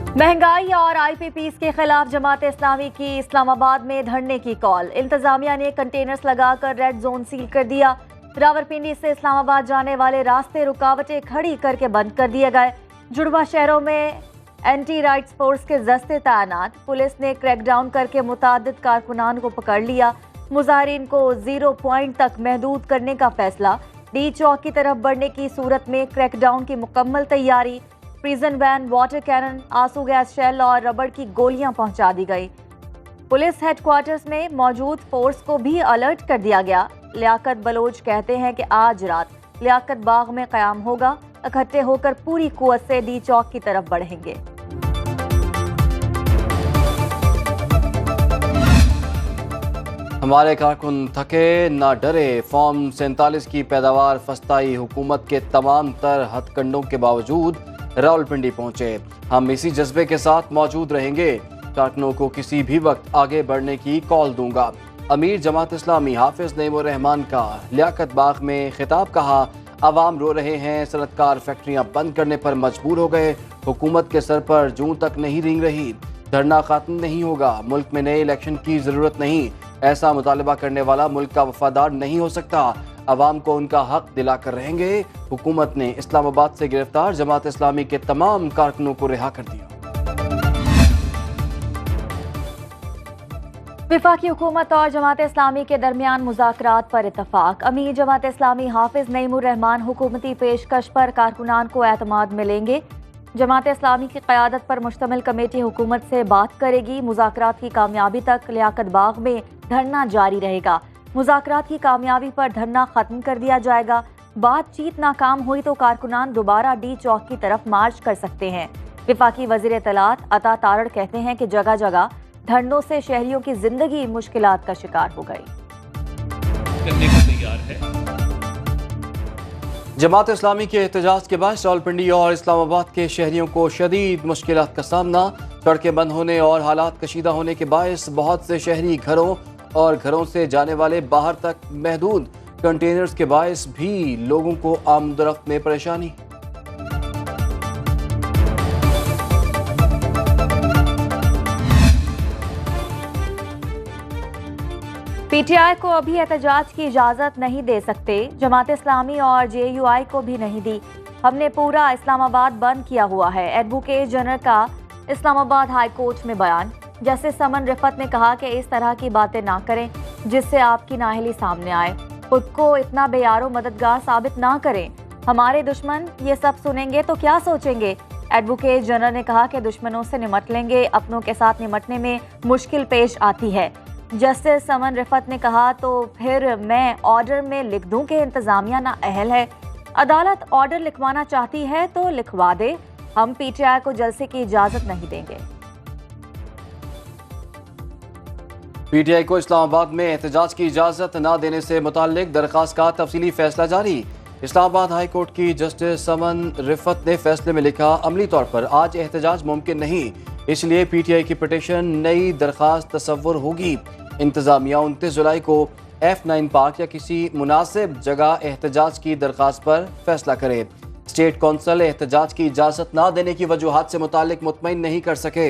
महंगाई और IPPs के खिलाफ जमात इस्लामी की इस्लामाबाद में धरने की कॉल। इंतजामिया ने कंटेनर्स लगाकर रेड जोन सील कर दिया। रावलपिंडी से इस्लामाबाद जाने वाले रास्ते रुकावटें खड़ी करके बंद कर दिए गए। जुड़वा शहरों में एंटी राइट्स फोर्स के दस्ते तैनात। पुलिस ने क्रैकडाउन करके मुतादिद कारकुनान को पकड़ लिया। मुजाहिरीन को 0 पॉइंट तक महदूद करने का फैसला। डी चौक की तरफ बढ़ने की सूरत में क्रैकडाउन की मुकम्मल तैयारी। प्रिजन वैन, वाटर कैनन, आंसू गैस शेल और रबड़ की गोलियां पहुंचा दी गई। पुलिस हेडक्वार्टर्स में मौजूद फोर्स को भी अलर्ट कर दिया गया। लियाकत बलोच कहते हैं कि आज रात लियाकत बाग में क़याम होगा। इकट्ठे होकर पूरी कुव्वत से डी चौक की तरफ बढ़ेंगे। हमारे कारकुन थके ना डरे। फॉर्म 47 की पैदावार फस्ताई। हुकूमत के तमाम तर हथकंडों के बावजूद रावलपिंडी पहुंचे। हम इसी जज्बे के साथ मौजूद रहेंगे। कारकुनों को किसी भी वक्त आगे बढ़ने की कॉल दूंगा। अमीर जमात इस्लामी हाफिज नईमुर रहमान का लियाकत बाग में खिताब। कहा, अवाम रो रहे हैं, सनतकार फैक्ट्रियां बंद करने पर मजबूर हो गए। हुकूमत के सर पर जूं तक नहीं रेंग रही। धरना खत्म नहीं होगा। मुल्क में नए इलेक्शन की जरूरत नहीं। ऐसा मुतालबा करने वाला मुल्क का वफादार नहीं हो सकता। अवाम को उनका हक दिलाकर रहेंगे। हुकूमत ने इस्लामाबाद से गिरफ्तार जमात इस्लामी के तमाम कारकुनों को रिहा कर दिया। वफाकी हुकूमत और जमात इस्लामी के दरमियान मुज़ाकरात पर इत्तफाक। अमीर जमात इस्लामी हाफिज नईमुर रहमान हुकूमती पेशकश पर कारकुनान को एतमाद मिलेंगे। जमात इस्लामी की क़यादत पर मुश्तमिल कमेटी हुकूमत से बात करेगी। मुज़ाकरात की कामयाबी तक लियाकत बाग में धरना जारी रहेगा। मुज़ाकरात की कामयाबी पर धरना खत्म कर दिया जाएगा। बातचीत नाकाम हुई तो कारकुनान दोबारा डी चौक की तरफ मार्च कर सकते हैं। वफाकी वज़ीर इत्तलात अता तारड़ कहते हैं कि जगह जगह धरनों से शहरियों की जिंदगी मुश्किलात का शिकार हो गई। करने को तैयार है। जमात इस्लामी के एहतजाज के बाद रावलपिंडी और इस्लामाबाद के शहरियों को शदीद मुश्किलात का सामना। सड़कें बंद होने और हालात कशीदा होने के बायस बहुत से शहरी घरों और घरों से जाने वाले बाहर तक महदूद कंटेनर्स के बायस भी लोगों को आमदरफ्त में परेशानी। PTI को अभी एहतजाज की इजाजत नहीं दे सकते। जमात इस्लामी और JUI को भी नहीं दी। हमने पूरा इस्लामाबाद बंद किया हुआ है। एडवोकेट जनरल का इस्लामाबाद हाई कोर्ट में बयान। जस्टिस समन रिफत ने कहा कि इस तरह की बातें ना करें जिससे आपकी नाअहली सामने आए। खुद को इतना बेयारो मददगार साबित ना करें। हमारे दुश्मन ये सब सुनेंगे तो क्या सोचेंगे। एडवोकेट जनरल ने कहा कि दुश्मनों से निमट लेंगे, अपनों के साथ निमटने में मुश्किल पेश आती है। जस्टिस समन रिफत ने कहा, तो फिर मैं ऑर्डर में लिख दूं कि इंतजामिया ना अहल है। अदालत ऑर्डर लिखवाना चाहती है तो लिखवा दे। हम PTI को जलसे की इजाजत नहीं देंगे। PTI को इस्लामाबाद में एहतजाज की इजाजत न देने से मुताल्लिक दरखास्त का तफसीली फैसला जारी। इस्लामाबाद हाई कोर्ट की जस्टिस समन रिफत ने फैसले में लिखा, अमली तौर पर आज एहतजाज मुमकिन नहीं, इसलिए PTI की पिटीशन नई दरखास्त तस्वुर होगी। इंतजामिया 29 जुलाई को F9 पार्क या किसी मुनासिब जगह एहतजाज की दरखास्त पर फैसला करे। स्टेट कौंसल एहतजाज की इजाजत न देने की वजूहात से मुताल्लिक मुतमईन नहीं कर सके।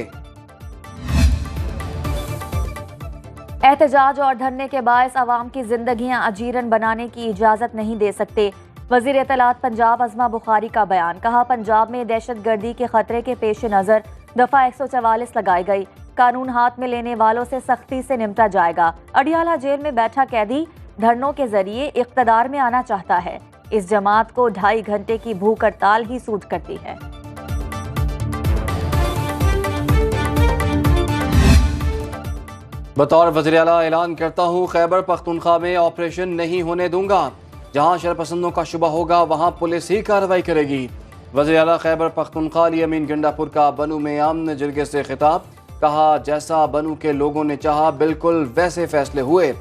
एहतजाज और धरने के बायस आवाम की जिंदगियां अजीरन बनाने की इजाजत नहीं दे सकते। वजीर इत्तलात पंजाब अज़मा बुखारी का बयान। कहा, पंजाब में दहशतगर्दी के खतरे के पेश नज़र दफा 144 लगाई गई। कानून हाथ में लेने वालों से सख्ती से निपटा जाएगा। अडियाला जेल में बैठा कैदी धरनों के जरिए इख्तदार में आना चाहता है। इस जमात को 2.5 घंटे की भूख हड़ताल ही सूट करती है। बतौर वज़ीर आला ऐलान करता हूँ, खैबर पख्तूनख्वा में ऑपरेशन नहीं होने दूंगा। जहाँ शरपसंदों का शुबा होगा वहाँ पुलिस ही कार्रवाई करेगी। वज़ीर आला खैबर पख्तूनख्वा अली अमीन गंडापुर का बनू में आमन जिरगे से खिताब। कहा, जैसा बनू के लोगों ने चाहा बिल्कुल वैसे फैसले हुए।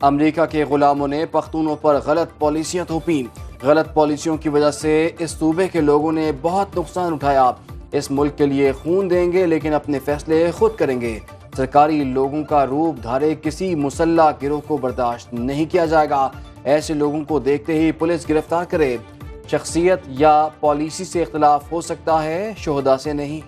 अमरीका के गुलामों ने पख्तूनों पर गलत पॉलिसियाँ थोपी। गलत पॉलिसियों की वजह से इस सूबे के लोगों ने बहुत नुकसान उठाया। इस मुल्क के लिए खून देंगे लेकिन अपने फैसले खुद करेंगे। सरकारी लोगों का रूप धारे किसी मुसल्ला गिरोह को बर्दाश्त नहीं किया जाएगा। ऐसे लोगों को देखते ही पुलिस गिरफ्तार करे। शख्सियत या पॉलिसी से इख्तिलाफ हो सकता है, शोहदा से नहीं।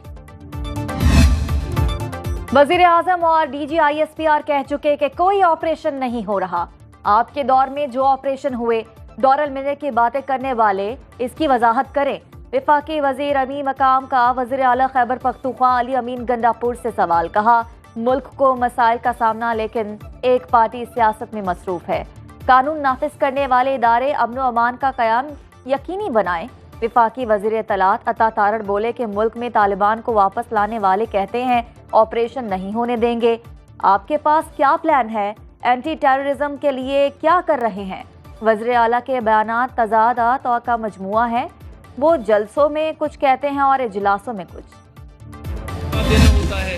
वजीर आजम और DGISPR कह चुके कि कोई ऑपरेशन नहीं हो रहा। आपके दौर में जो ऑपरेशन हुए, डॉलर मिलने की बातें करने वाले इसकी वजाहत करें। वफाकी वजीर अमीन मकाम का वजीर आला खैबर पख्तूनख्वा अली अमीन गंडापुर से सवाल। कहा मुल्क को मसाइल का सामना, लेकिन एक पार्टी सियासत में मसरूफ है। कानून नाफिज करने वाले इदारे अमन व अमान का कयाम यकीनी बनाएं। वफाकी वजीर इत्तलात अता तारड़ बोले कि मुल्क में तालिबान को वापस लाने वाले कहते हैं ऑपरेशन नहीं होने देंगे। आपके पास क्या प्लान है? एंटी टेररिज्म के लिए क्या कर रहे हैं? वज़ीर आला के बयानात तजादात और का मजमुआ है। वो जलसों में कुछ कहते हैं और इजलासों में कुछ। देना होता है।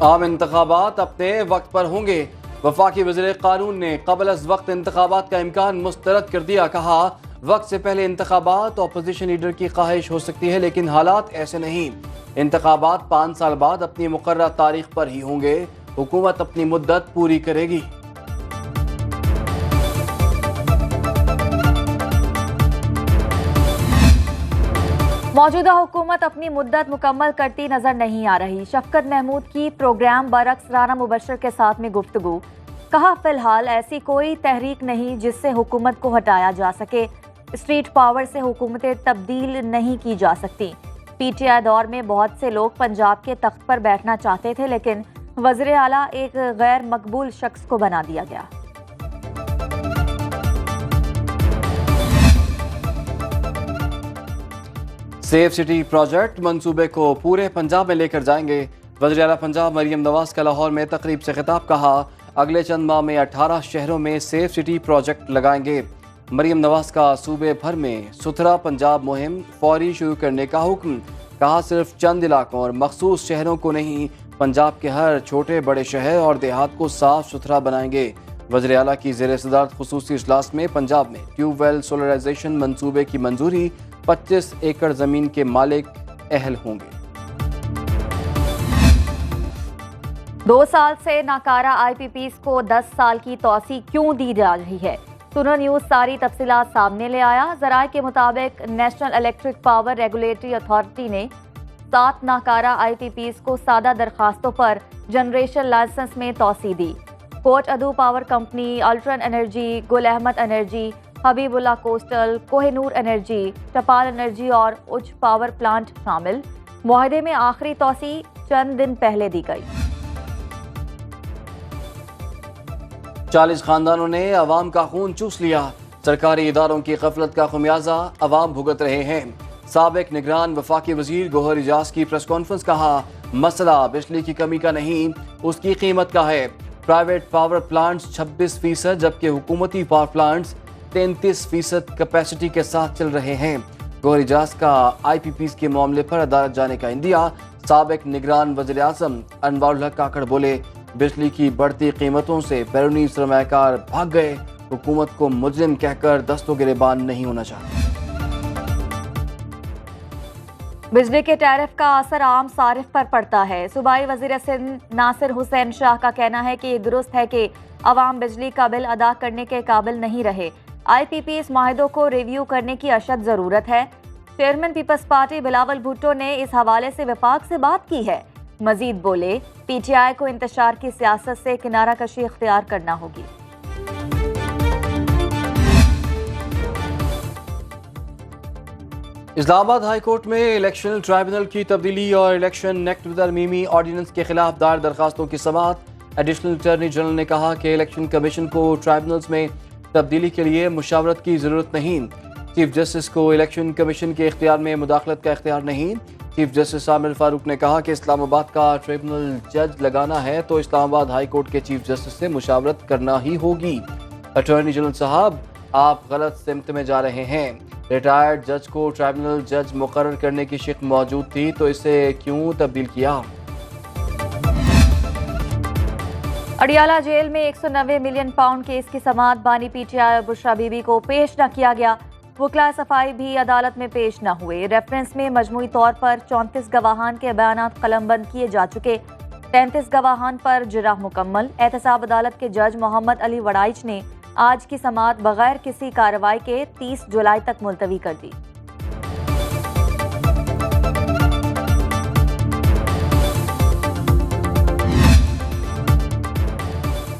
आम इंतखाबात अपने वक्त पर होंगे। वफाकी वज़ीर कानून ने क़ब्ल अज़ वक्त इंतखाबात का इम्कान मुस्तरद कर दिया। कहा वक्त से पहले इंतखाबात ऑपोजिशन लीडर की ख्वाहिश हो सकती है, लेकिन हालात ऐसे नहीं। इंतखाबात 5 साल बाद अपनी मुकर्रर तारीख पर ही होंगे। हुकूमत अपनी मुद्दत पूरी करेगी। मौजूदा हुकूमत अपनी मुद्दत मुकम्मल करती नजर नहीं आ रही। शफकत महमूद की प्रोग्राम बरक्स राना मुबशर के साथ में गुफ्तगू। कहा फिलहाल ऐसी कोई तहरीक नहीं जिससे हुकूमत को हटाया जा सके। स्ट्रीट पावर से हुकूमतें तब्दील नहीं की जा सकती। PTI दौर में बहुत से लोग पंजाब के तख्त पर बैठना चाहते थे, लेकिन वज़ीर आला एक गैर मकबूल शख्स को बना दिया गया। सेफ सिटी प्रोजेक्ट मंसूबे को पूरे पंजाब में लेकर जाएंगे। वज़ीर आला पंजाब मरियम नवाज का लाहौर में तकरीब से खिताब। कहा अगले चंद माह में 18 शहरों में सेफ सिटी प्रोजेक्ट लगाएंगे। मरियम नवाज का सूबे भर में सुथरा पंजाब मुहिम फौरी शुरू करने का हुक्म। कहा सिर्फ चंद इलाकों और मखसूस शहरों को नहीं, पंजाब के हर छोटे बड़े शहर और देहात को साफ सुथरा बनाएंगे। वज़ीर आला की ज़ेर सदारत खुसूसी इजलास में पंजाब में ट्यूबवेल सोलराइजेशन मंसूबे की मंजूरी। 25 एकड़ जमीन के मालिक अहल होंगे। 2 साल से नाकारा IPPs को 10 साल की तौसी क्यों दी जा रही है? सुनो न्यूज़ सारी तफसीलात सामने ले आया। ज़राए के मुताबिक national electric power regulatory authority ने 7 नाकारा IPPs को सादा दरखास्तों पर जनरेशन लाइसेंस में तौसी दी। Kot Addu power company, Altern energy, Gul Ahmed energy, Habibullah coastal, Kohinoor energy, Tapal energy और उच्च पावर प्लांट शामिल। मुआहदे में आखिरी तौसी चंद दिन पहले दी गई। 40 खानदानों ने अवाम का खून चूस लिया। सरकारी इदारों की गफलत का खमियाजा अवाम भुगत रहे हैं। साबिक निगरान वफाकी वजीर गौहर एजाज की प्रेस कॉन्फ्रेंस। कहा मसला बिजली की कमी का नहीं, उसकी कीमत का है। प्राइवेट पावर प्लांट्स 26%, जबकि हुकूमती पावर प्लांट्स 33% कैपेसिटी के साथ चल रहे हैं। गौहर एजाज का IPPs के मामले पर अदालत जाने का इंदिया। साबिक निगरान वज़ीर आज़म अनवारुल हक काकड़ बोले बिजली की बढ़ती कीमतों से बैरूनी सरमायाकार भाग गए। हुकूमत को मुजरिम कहकर दस्तों गिरेबान नहीं होना चाहिए। बिजली के टैरिफ का असर आम सारिफ पर पड़ता है। सूबाई वजीर सिंध नासिर हुसैन शाह का कहना है कि ये दुरुस्त है कि अवाम बिजली का बिल अदा करने के काबिल नहीं रहे। IPPs माहिदों को रिव्यू करने की अशद जरूरत है। चेयरमैन पीपल्स पार्टी बिलावल भुट्टो ने इस हवाले से विफाक से बात की है। मजीद बोले PTI को इंतशार की सियासत से किनारा कशी इख्तियार करना होगी। इस्लामाबाद हाई कोर्ट में इलेक्शन ट्राइब्यूनल की तब्दीली और इलेक्शन एक्ट तरमीमी ऑर्डिनेंस के खिलाफ दायर दरखास्तों की समाअत। एडिशनल अटॉर्नी जनरल ने कहा कि इलेक्शन कमीशन को ट्राइब्यूनल्स में तब्दीली के लिए मुशावरत की जरूरत नहीं। चीफ जस्टिस को इलेक्शन कमीशन के इख्तियार में मुदाखलत का इख्तियार नहीं। चीफ जस्टिस आमिर फारूक ने कहा कि इस्लामाबाद का ट्रिब्यूनल जज लगाना है तो इस्लामाबाद हाई कोर्ट के चीफ जस्टिस से मुशावरत करना ही होगी। अटॉर्नी जनरल साहब, आप गलत सिमत में जा रहे हैं। रिटायर्ड जज को ट्राइब्यूनल जज मुकर्रर करने की शिक मौजूद थी, तो इसे क्यों तब्दील किया? अडियाला जेल में 190 मिलियन पाउंड केस की समाअत बानी PTI और बुशरा बीबी को पेश न किया गया। वकला सफाई भी अदालत में पेश न हुए। रेफरेंस में मजमूई तौर पर 34 गवाहान के बयानात कलमबंद किए जा चुके। 33 गवाहान पर जिरह मुकम्मल। एहतसाब अदालत के जज मोहम्मद अली वड़ाइच ने आज की समाअत बगैर किसी कार्रवाई के 30 जुलाई तक मुलतवी कर दी।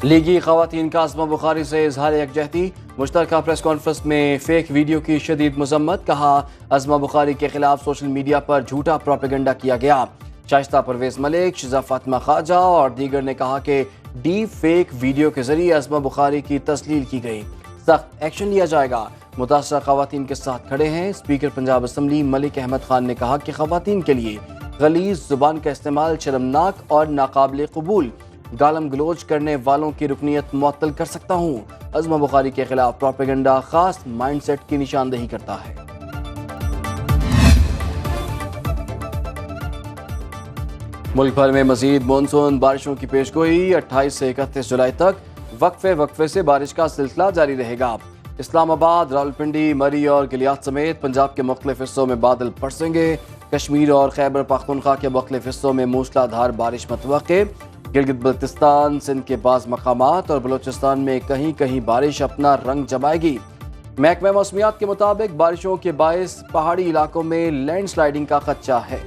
लीगी खवातीन का आज़मा बुखारी से इजहार यकजहती। मुश्तरका प्रेस कॉन्फ्रेंस में फेक वीडियो की शदीद मजम्मत। कहा, आज़मा बुखारी के खिलाफ सोशल मीडिया पर झूठा प्रोपेगेंडा किया गया। शाइस्ता परवेज मलिक, शिजा फातिमा ख्वाजा और दीगर ने कहा कि डीप फेक वीडियो के जरिए आज़मा बुखारी की तस्लील की गई, सख्त एक्शन लिया जाएगा। मुतासरा खवातीन के साथ खड़े हैं। स्पीकर पंजाब असम्बली मलिक अहमद खान ने कहा कि खवातीन के लिए गलीज जुबान का इस्तेमाल शर्मनाक और नाकाबिल कबूल, गालम गलोच करने वालों की रुकनीत मुअत्तल कर सकता हूँ। आज़मा बुखारी के खिलाफ प्रोपेगेंडा खास माइंडसेट की निशानदेही करता है। मुल्क भर में मजीद मानसून बारिशों की पेशगोई। 28 से 31 जुलाई तक वक्फे से बारिश का सिलसिला जारी रहेगा। इस्लामाबाद, रावलपिंडी, मरी और गिलियात समेत पंजाब के मुख्तलिफ हिस्सों में बादल बरसेंगे। कश्मीर और खैबर पख्तूनख्वा के मुख्तलिफ हिस्सों में मूसलाधार बारिश मतवक्के। गिलगित बल्तिस्तान, सिंध के बाज़ मकामात और बलूचिस्तान में कहीं कहीं बारिश अपना रंग जमाएगी। महकमा मौसमियात के मुताबिक बारिशों के बायस पहाड़ी इलाकों में लैंडस्लाइडिंग का खदशा है।